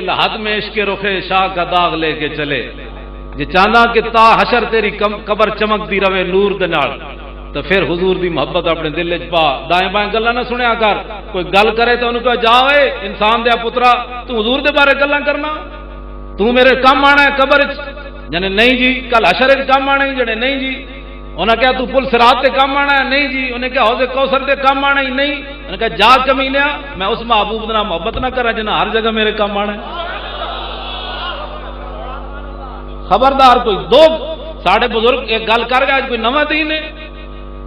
لحد میں عشق رخ شاہ کا داغ لے کے چلے جے چاہنا کہ تا حشر تیری قبر چمک دی رہے نور دے نال تو پھر حضور دی محبت اپنے دل وچ پا. دائیں بائیں گلاں نہ سنیا کر. کوئی گل کرے تو انہوں کہا جا اے انسان دیا پترا تو حضور دے بارے گلاں کرنا تو میرے کم آنا ہے قبر وچ جنے نہیں جی. کل حشر وچ کم آنا ہے جنے نہیں جی. انہوں نے کہا تو پل صراط تے کم آنا ہے نہیں جی. انہیں کہا حوض کوثر تے کم آنا ہی نہیں. انہوں نے کہا جا کمینیا میں اس محبوب نہ محبت نہ کرا جنہ ہر جگہ میرے کم آنا ہے. خبردار کوئی دو ساڑھے بزرگ ایک گل کر گیا کوئی نواں دین ہے.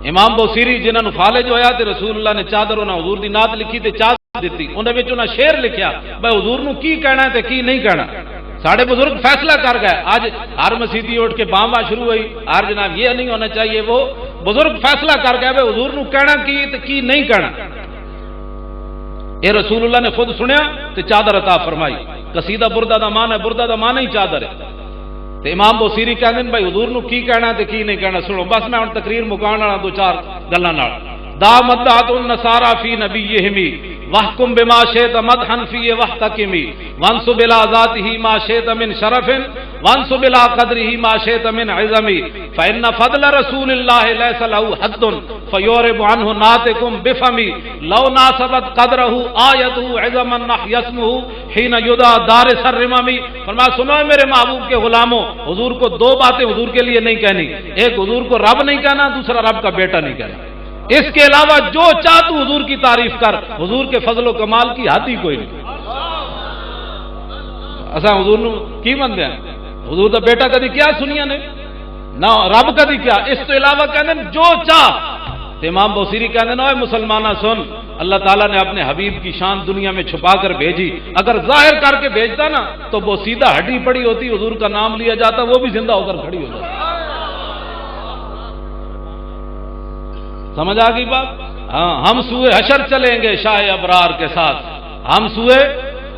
امام بوسیری جنہوں نے فالج ہویا تے رسول اللہ نے چادر انہاں حضور دی نعت لکھی تے چادر دیتی. انہاں وچ انہاں شعر لکھیا بھائی حضور نو کی کہنا ہے تے کی نہیں کہنا. ساڑھے بزرگ فیصلہ کر گئے. آج ہر مسیتی اٹھ کے بامبا شروع ہوئی ہر جناب یہ نہیں ہونا چاہیے. وہ بزرگ فیصلہ کر گئے بھائی حضور نو کہنا کی تے کی نہیں کہنا. اے رسول اللہ نے خود سنیا تے چادر عطا فرمائی. قصیدہ بردہ دا مان ہے, بردہ دا مان ہی چادر ہے. تے امام بوسیری کہندے بھائی حضور نو کی کہنا تے کی نہیں کہنا. سنو بس میں ہن تقریر مکان والا دو چار گلاں نال. دامت النصارى فی نبیہم واحکم بما شئت مدحا فی واحتکم وانسب الى ذاته ما شئت من شرف وانسب الى قدره ما شئت من عظم فان فضل رسول الله ليس له حد فيورب عنه ناطقكم بفم لو ناسبت قدره آیته عظما نحی اسمه حين يدعى دارس الرمم. فرمایا سنو میرے محبوب کے غلاموں حضور کو دو باتیں حضور کے لیے نہیں کہنی. ایک حضور کو رب نہیں کہنا, دوسرا رب کا بیٹا نہیں کہنا. اس کے علاوہ جو چاہ تو حضور کی تعریف کر. حضور کے فضل و کمال کی حد ہی کوئی نہیں. اساں حضور نو کی مندے ہیں حضور دا بیٹا کدی کیا سنیا نے نہ رب کدی کیا. اس تو علاوہ کہنے جو چاہ. امام بوسیری کہنے نا مسلمانہ سن اللہ تعالیٰ نے اپنے حبیب کی شان دنیا میں چھپا کر بھیجی. اگر ظاہر کر کے بھیجتا نا تو وہ سیدھا ہڈی پڑی ہوتی, حضور کا نام لیا جاتا, وہ بھی زندہ ہو کر کھڑی ہو جاتی. سمجھ آ گئی بات؟ ہاں ہم سوئے حشر چلیں گے شاہ ابرار کے ساتھ. ہم سوئے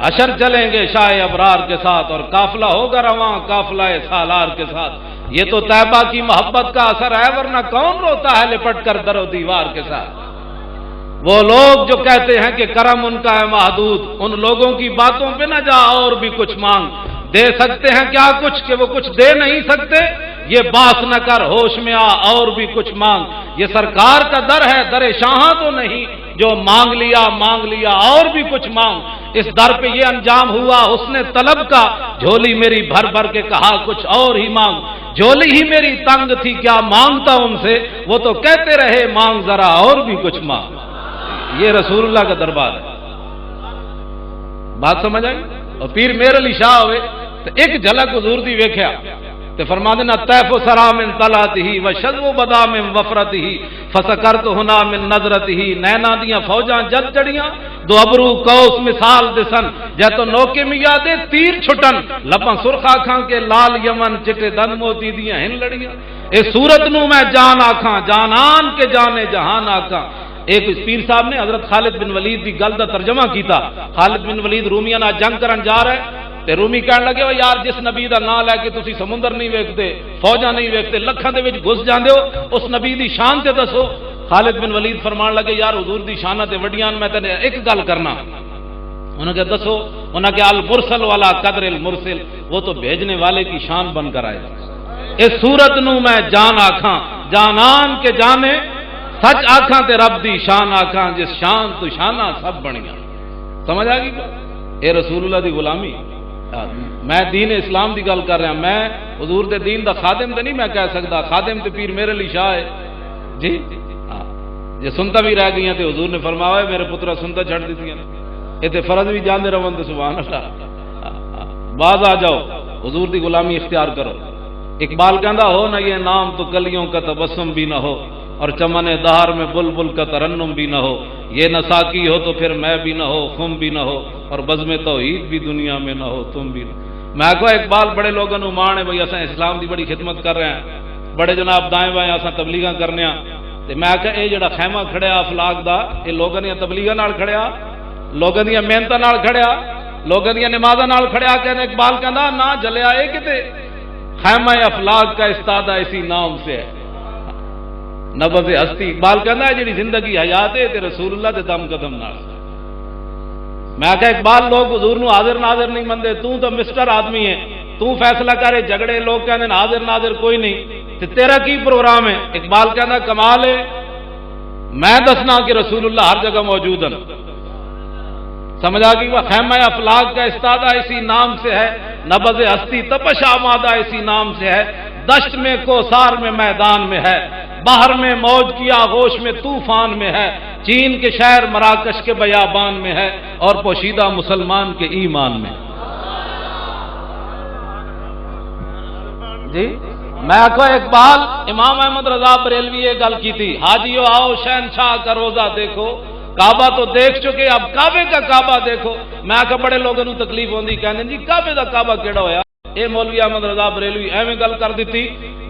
حشر چلیں گے شاہ ابرار کے ساتھ اور قافلہ ہوگا رواں قافلہ سالار کے ساتھ. یہ تو طیبہ کی محبت کا اثر ہے ورنہ کون روتا ہے لپٹ کر در و دیوار کے ساتھ. وہ لوگ جو کہتے ہیں کہ کرم ان کا ہے محدود, ان لوگوں کی باتوں پہ نہ جا اور بھی کچھ مانگ. دے سکتے ہیں کیا کچھ کہ وہ کچھ دے نہیں سکتے. یہ باس نہ کر ہوش میں آ اور بھی کچھ مانگ. یہ سرکار کا در ہے در شاہاں تو نہیں جو مانگ لیا اور بھی کچھ مانگ. اس در پہ یہ انجام ہوا حسن طلب کا, جھولی میری بھر بھر کے کہا کچھ اور ہی مانگ. جھولی ہی میری تنگ تھی کیا مانگتا ان سے, وہ تو کہتے رہے مانگ ذرا اور بھی کچھ مانگ. یہ رسول اللہ کا دربار ہے. بات سمجھ آئی؟ اور پیر میر علی شاہ ہوئے تو ایک جھلک حضور دی ویکھیا تے فرما دینا طیف و سرا من طلعتہ وشذو بدا من وفرتہ فسکرت ہنا من نظرتہ. نینا دیاں فوجاں جل چڑیاں دو ابرو کوس مثال دسن جے تو نوکے میا دے تیر چھٹن لباں سرخ آکھاں کے لال یمن چٹے دن موتی دیاں ہن لڑیاں. اے صورت نو میں جان آکھاں جانان کے جانے جہان آکھاں. ایک پیر صاحب نے حضرت خالد بن ولید دی گل دا ترجمہ کیتا. خالد بن ولید رومیاں نال جنگ کرن جا رہا ہے تے رومی کہن لگے او یار جس نبی دا نام لے کے تسی سمندر نہیں ویکھتے, فوجاں نہیں ویکھتے, لکھاں دے وچ گھس جاندے ہو, اس نبی دی شان تے دسو. خالد بن ولید فرمان لگے یار حضور دی شاناں تے وڈیاں, میں تے ایک گل کرنا. انہوں نے دسو. انہوں نے کہ المرسل والا قدر المرسل, وہ تو بھیجنے والے کی شان بن کر آئے. اس صورت نو میں جان آکھاں جانان کے جانے سچ آکھاں تے رب دی شان آکھاں جس شان تو شانہ سب بنیاں. سمجھ آ گئی؟ اے رسول اللہ دی غلامی. میں دین اسلام دی گل کر رہا, میں حضور دے دین دا خادم تے نہیں میں کہہ سکتا. خادم تے پیر میرے علی شاہ ہے جی. جے سنتا بھی رہ گئی تے حضور نے فرمایا میرے پترا سنتا چھڑ دیتی ہیں اے تے فرض بھی جاندے رہون تے سبحان اللہ. باز آ جاؤ حضور دی غلامی اختیار کرو. اقبال کہندا ہو نہ یہ نام تو کلیوں کا تبسم بھی نہ ہو اور چمن دہار میں بلبل کا ترنم بھی نہ ہو. یہ نہ ساقی ہو تو پھر میں بھی نہ ہو, خم بھی نہ ہو اور بزم توحید بھی دنیا میں نہ ہو تم بھی نہ. میں کہا اقبال بڑے لوگوں نے مان ہے بھئی اساں اسلام دی بڑی خدمت کر رہے ہیں, بڑے جناب دائیں بائیں اساں تبلیغاں کرنے ہیں. تے میں کہا اے جڑا خیمہ کھڑیا افلاق دا اے لوگاں دی تبلیغاں نال کھڑیا, لوگاں دی محنتاں نال کھڑیا, لوگاں دی نمازاں نال کھڑیا. کہنے اقبال کہندا نہ جلیا اے کتے خیمہ افلاق کا استادہ اسی نام سے ہے نبض ہستی. اقبال کہنا ہے جی زندگی حیات ہے تے رسول اللہ دے دم قدم نال. میں کہ اقبال لوگ حضور نو حاضر ناظر نہیں مندے، تو مسٹر آدمی ہے، تو فیصلہ کرے، جھگڑے لوگ کہنے حاضر ناظر کوئی نہیں، تے تیرا کی پروگرام ہے؟ اقبال کہنا کمال ہے، میں دسنا کہ رسول اللہ ہر جگہ موجود ہیں۔ سمجھا کہ وہ خیمہ افلاق کا استادہ اسی نام سے ہے، نبض ہستی تپش آمادہ اسی نام سے ہے، دشت میں کوثار میں میدان میں ہے، باہر میں موج کی آغوش میں طوفان میں ہے، چین کے شہر مراکش کے بیابان میں ہے، اور پوشیدہ مسلمان کے ایمان میں۔ جی میں کو اقبال امام احمد رضا بریلوی یہ گل کی تھی، حاجیو آؤ شہنشاہ کا روزہ دیکھو، کعبہ تو دیکھ چکے اب کعبے کا کعبہ دیکھو۔ میں آخا بڑے لوگوں کو تکلیف ہوندی، کہنے جی کعبے کا کعبہ کیڑا ہویا؟ اے مولوی احمد رضا بریلوی ایویں گل کر دیتی۔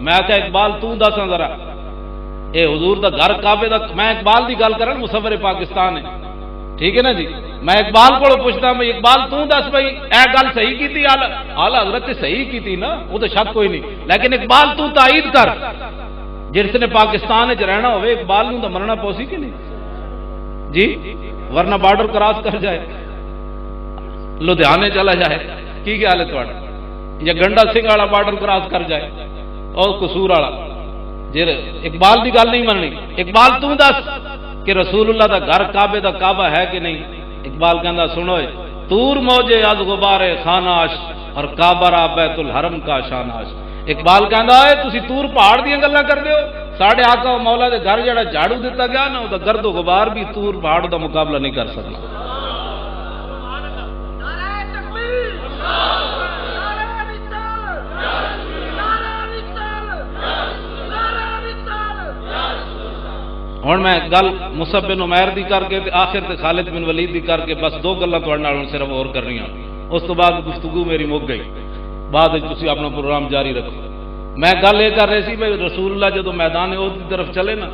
میں آخا اقبال تو دساں ذرا، اے حضور دا گھر کعبے دا، میں اقبال دی گل کرن، مصور پاکستان ہے، ٹھیک ہے نا جی؟ میں اقبال کو پوچھتا میں اقبال تو دس بھائی اے گل صحیح کی تھی؟ آلہ حضرت نے صحیح کی تھی نا، وہ تو شک کوئی نہیں، لیکن اقبال تو تائید کر، جس نے پاکستان وچ رہنا ہوئے اقبال نوں تو مرنا پوسی کہ نہیں جی؟ ورنہ بارڈر کراس کر جائے، لدھیانے چلا جائے، کی خیال ہے تھوڑا؟ یا گنڈا سنگھ والا بارڈر کراس کر جائے اور قصور والا، جی اقبال کی گل نہیں مننی۔ اقبال تو دس کہ رسول اللہ دا گھر کعبے دا کعبہ ہے کہ نہیں؟ اقبال کہندا سنو، تور موجے از غبار خاناش اور کعبہ را بیت الحرم کا شاناش۔ اقبال کہندا ہے تسی تور پہاڑ دیاں گلاں کردے ہو، ساڈے آقا و مولا دے گھر جڑا جھاڑو دتا گیا نا، وہ گرد و غبار بھی تور پہاڑ دا مقابلہ نہیں کر سکتا۔ ہوں میں گل مصعب بن عمیر دی کر کے آخر تے خالد بن ولید دی کر کے بس دو گلاں تہاڈے نال صرف اور کرنی ہوں، اس تو بعد گفتگو میری مک گئی، بعد تسی اپنا پروگرام جاری رکھو۔ میں گل یہ کر رہی سی بھائی رسول اللہ جدو میدان عہد کی طرف چلے نا،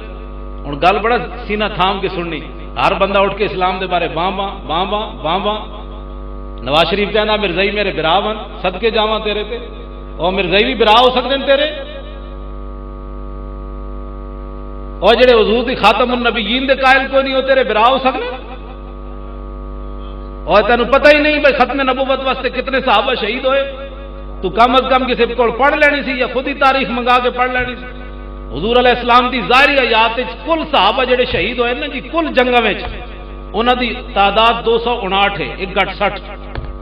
ہوں گل بڑا سینہ تھام کے سننی، ہر بندہ اٹھ کے اسلام دے بارے باں باں باں باں باں باں۔ نواز شریف کہنا مرزائی میرے برا ون، صدقے جاواں تیرے تے، اور مرزائی بھی برا ہو سکتے ہیں تیرے، اور جڑے حضور دی خاتم النبیین دے قائل کوئی نہیں ہو تیرے برا ہو سکتے، اور تینوں پتہ ہی نہیں بھائی ختم نبوت واسطے کتنے صحابہ شہید ہوئے، تو کم از کم کسی کو پڑھ لینی سی یا خود ہی تاریخ منگا کے پڑھ لینی سی۔ حضور علیہ السلام دی ظاہری حیات کل صحابہ جڑے شہید ہوئے نا جی، کل جنگاں وچ انہاں دی تعداد 259 ہے، 160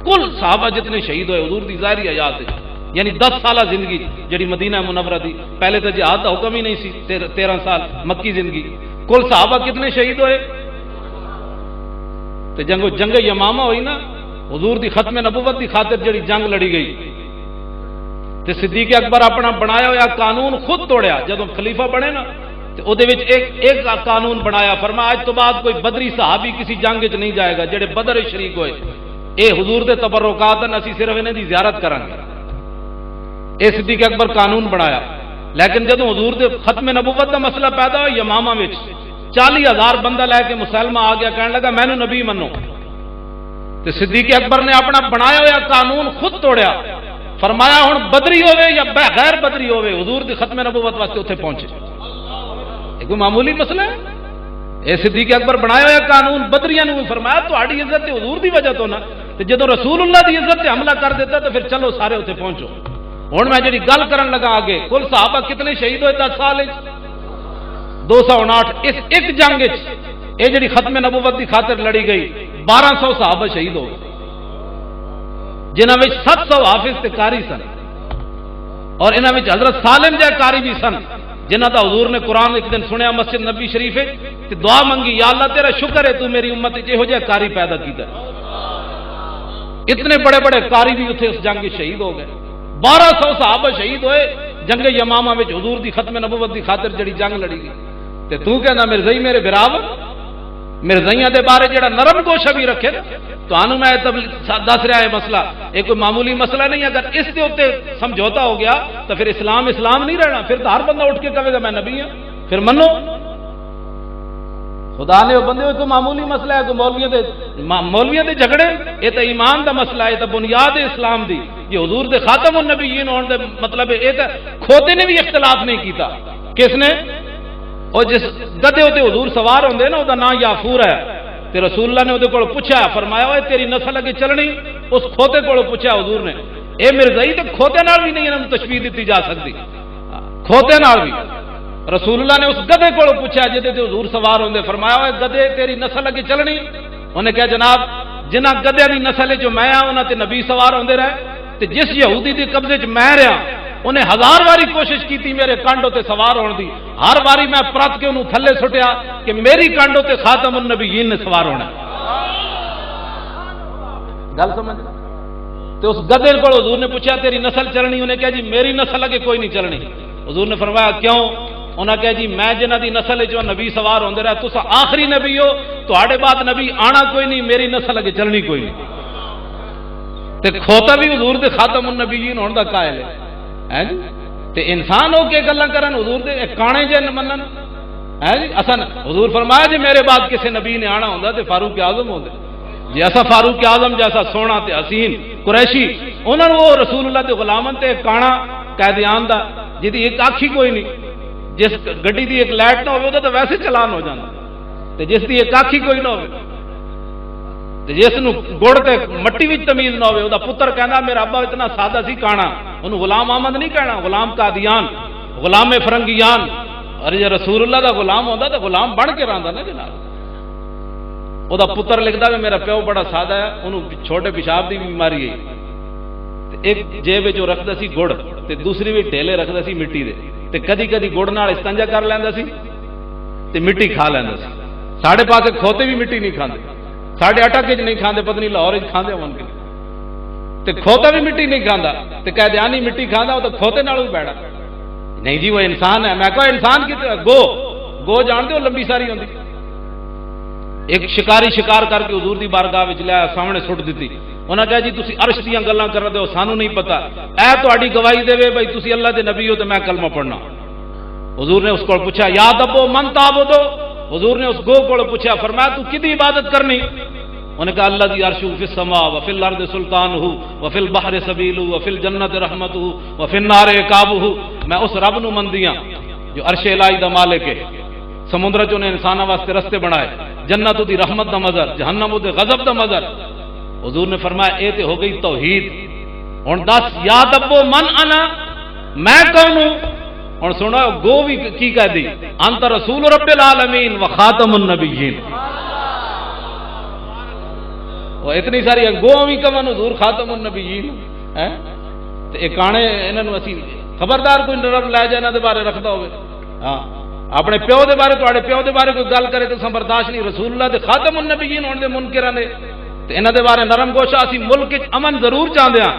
کل صحابہ جتنے شہید ہوئے حضور دی ظاہری حیات، یعنی 10 سالہ زندگی جڑی مدینہ منورہ دی، پہلے تو جہاد کا حکم ہی نہیں سی، 13 سال مکی زندگی، کل صحابہ کتنے شہید ہوئے؟ تو جنگ یمامہ ہوئی نا، حضور دی ختم نبوت دی خاطر جڑی جنگ لڑی گئی، تے صدیق اکبر اپنا بنایا ہوا قانون خود توڑیا، جب خلیفہ بنے نا تو او دے وچ ایک قانون بنایا، فرمایا آج تو بعد کوئی بدری صحابی کسی جنگ وچ نہیں جائے گا، جڑے بدر شریک ہوئے اے حضور دے تبرکات ہیں، اسی صرف انہاں دی زیارت کریں گے، اے صدیق اکبر قانون بنایا۔ لیکن جب حضور دے ختم نبوت دا مسئلہ پیدا ہوا یمامہ وچ 40,000 بندہ لے کے مسلمہ آ گیا، کہنے لگا مینوں نبی منو، تے صدیق اکبر نے اپنا بنایا ہوا قانون خود توڑیا، فرمایا ہن بدری ہوئے یا غیر بدری ہوئے حضور دی ختم نبوت واسطے اتنے پہنچے۔ یہ کوئی معمولی مسئلہ ہے؟ اے صدیق اکبر بنایا ہوا قانون بدریاں نے فرمایا تہاڈی عزت تے حضور دی وجہ تو نا، تے جدوں رسول اللہ دی عزت تے حملہ کر دیتا تو پھر چلو سارے اتنے پہنچو۔ ہوں میں جی گل کرن لگا آگے، کل صحابہ کتنے شہید ہوئے 10 سال 259، اس ایک جنگ یہ جی ختم نبوت کی خاطر لڑی گئی 1200 صحابہ شہید ہو گئے، جنہوں میں 700 حافظ تے قاری سن، اور انہوں میں حضرت سالم جائے قاری بھی سن، جنہوں دا حضور نے قرآن ایک دن سنیا مسجد نبی شریف تے دعا منگی، یا اللہ تیرا شکر ہے تو میری امت یہو جہ قاری پیدا کیتا۔ اتنے بڑے بڑے قاری بھی اتنے اس جنگ شہید ہو گئے، 1200 صحابہ شہید ہوئے جنگ یمامہ میں حضور دی ختم نبوت دی خاطر جڑی جنگ لڑی گئی، تے تو کہنا مرزائی میرے براور، مرزائیاں دے بارے جڑا نرم گوشہ بھی رکھے تو آنو میں دس رہا ہے مسئلہ، یہ کوئی معمولی مسئلہ نہیں، اگر اس کے اتنے سمجھوتا ہو گیا تو پھر اسلام نہیں رہنا، پھر تو ہر بندہ اٹھ کے کہے گا میں نبی ہوں، پھر منو خدا نے وہ بندے ہوئے کوئی معمولی مسئلہ ہے، کوئی مولویاں دے جھگڑے، یہ تو ایمان دا مسئلہ ہے، یہ تو بنیاد اسلام دی، یہ حضور دے خاتم النبیین ہونے دے مطلب ہے، یہ تو کھوتے نے بھی اختلاف نہیں کیتا، کس نے؟ اور جس گدے ہوتے حضور سوار ہوندے نا، وہ نام یافور ہے، تو تے رسول اللہ نے وہ کو پوچھا، فرمایا اوے تیری نسل اگے چلنی؟ اس کھوتے کو پوچھا حضور نے، اے مرزائی تے کھوتے نال بھی نہیں انہوں تشبیہ دیتی جا سکتی، کھوتے نال بھی۔ رسول اللہ نے اس گدے کو پوچھا جہدے تے حضور سوار ہوندے، فرمایا اوے گدے تیری نسل اگے چلنی؟ انہیں کہا جناب جنہ گدے دی نسل جو میں ہاں انہاں تے نبی سوار ہوندے رہے، تے جس یہودی دے قبضے چ میں رہا انہیں 1000 باری کوشش کی میرے کانڈوں تے سوار ہونے دی، ہر باری میں پرت کے انہوں تھلے سٹیا کہ میری کانڈوں تے خاتم النبیین نے سوار ہونا۔ گل سمجھ؟ تو اس گدے کو حضور نے پوچھا تیری نسل چلنی؟ انہیں کہا جی میری نسل اگے کوئی نہیں چلنی۔ حضور نے فرمایا کیوں؟ انہاں کہا جی میں جنہ دی نسل جو نبی سوار ہوندے رہے، تسا آخری نبی ہو، تہاڈے بعد نبی آنا کوئی نہیں، میری نسل اگے چلنی کوئی نہیں۔ تے کھوتا بھی حضور دے خاتم النبیین ہون دا قائل ہے جی، تے انسان ہو کے گلاں کرن حضور دے کانے جے منن ہے جی۔ اصل حضور فرمایا جی میرے بعد کسی نبی نے آنا ہوندا تے فاروق اعظم ہوندے، جی ایسا فاروق اعظم جیسا سونا تے حسین قریشی، انہاں نوں رسول اللہ دے غلامن تے کانا قید عام دا جدی ایک آکھی کوئی نہیں، جس گڈی دی ایک لائٹ نہ ہوے تو ویسے چلان ہو جاندا، تے جس دی ایک آکھی کوئی نہ ہوے، تے جس نو گڑ تے مٹی وچ تمیز نہ ہوے، دا پتر کہندا میرا ابا اتنا سادہ سی کانا، انہوں غلام احمد نہیں کہنا، غلام قادیان، غلام فرنگیان۔ اور جے رسول اللہ دا غلام ہوندا تے غلام بن کے رہندا نا جناب۔ او دا پتر لکھدا کہ میرا پیو بڑا سادہ ہے، انہوں چھوٹے پیشاب دی بیماری ہے، تے ایک جیب وچ رکھدا سی گڑ تے دوسری وچ ڈھیلے رکھدا سی مٹی دے، تے کدی کدی گڑ نال استنجا کر لیندا سی تے مٹی کھا لیندا سی۔ ساڈے پاسے کھوتے بھی مٹی نہیں کھاندے، ساڈے اٹک وچ نہیں کھاندے، پتہ نہیں لاہور وچ کھاندے ہون گے، تے کھوتا بھی مٹی نہیں کھاندا، تے قیدیانی مٹی کھاندا، وہ تو کھوتے نال بھی بیڑا نہیں جی، وہ انسان ہے۔ میں کہا انسان کی گو جانتے ہو لمبی ساری ہوندی، ایک شکاری شکار کر کے حضور دی بارگاہ وچ لیا سامنے سٹ دتی، انہاں کہا جی تسی عرش دیاں گلاں کر رہے ہو، سانو نہیں پتا، اے تہاڈی گواہی دے بھائی تسی اللہ دے نبی ہو تے میں کلمہ پڑھنا۔ حضور نے اس کو پوچھا یا ابو من تعبدو، حضور نے اس گو کو پوچھا، فرمایا تو کدی عبادت کرنی؟ انہوں نے کہا اللہ دی عرش فی السماء وفی الارض سلطانہ وفی البحر سبیلہ وفی الجنت رحمتہ وفی النار عقابہ، میں اس رب نو مندیاں جو عرش الہی دا مالک ہے، سمندر چ انہیں انساناں واسطے رستے بنائے، جنت دی رحمت دا مظہر، جہنم دے غضب دا مظہر۔ حضور نے فرمایا اے تے ہو گئی توحید، ہن دس یا ابو من انا، میں کون ہوں؟ ہن سنو گو بھی کی کہہ دی، انت رسول رب العالمین و خاتم النبیین۔ اتنی ساری گو بھی کمن حضور خاتم النبیین ہے، تے اے کانے انہاں نوں اسی خبردار کوئی نرم لے جائے انہاں دے بارے رکھدا ہوے، ہاں اپنے پیو دے بارے تواڈے پیو دے بارے کوئی گل کرے تو برداشت نہیں، رسول اللہ دے خاتم النبیین ہون دے منکراں دے تے انہاں دے بارے نرم گوشا، اسی ملک وچ امن ضرور چاہندے ہاں